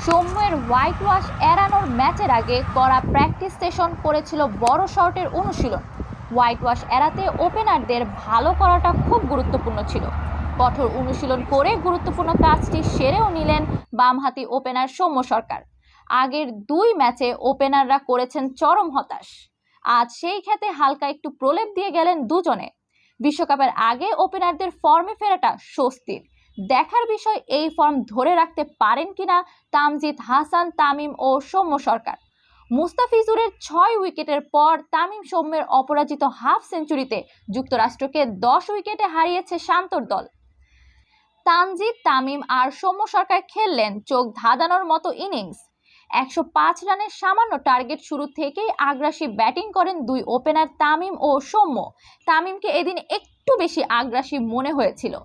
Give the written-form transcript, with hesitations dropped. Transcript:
সৌম্যের white wash এড়ানোর ম্যাচের আগে করা প্র্যাকটিস সেশন করেছিল বড় শটের অনুশীলন। হোয়াইট ওয়াশ এড়াতে ওপেনারদের ভালো করাটা খুব গুরুত্বপূর্ণ ছিল। কঠোর অনুশীলন করে গুরুত্বপূর্ণ কাজটি সেরেও নিলেন বামহাতি ওপেনার সৌম্য সরকার। আগের দুই ম্যাচে ওপেনাররা করেছেন চরম হতাশ। আজ সেই ক্ষেত্রে হালকা একটু প্রলেপ দিয়ে গেলেন দুজনে। বিশ্বকাপের আগে ওপেনারদের ফর্মে ফেরাটা স্বস্তির। দেখার বিষয় এই ফর্ম ধরে রাখতে পারেন কিনা তামজিদ হাসান, তামিম ও সৌম্য সরকার। মুস্তাফিজুরের 6 উইকেটের পর তামিম সৌম্যের অপরাজিত হাফ সেঞ্চুরিতে যুক্তরাষ্ট্রকে 10 উইকেটে হারিয়েছে শান্তর দল। তানজিদ, তামিম আর সৌম্য সরকার খেললেন চোখ ধাঁধানোর মতো ইনিংস। 105 রানের সামান্য টার্গেট শুরু থেকেই আগ্রাসী ব্যাটিং করেন দুই ওপেনার তামিম ও সৌম্য। তামিমকে এদিন একটু বেশি আগ্রাসী মনে হয়েছিল।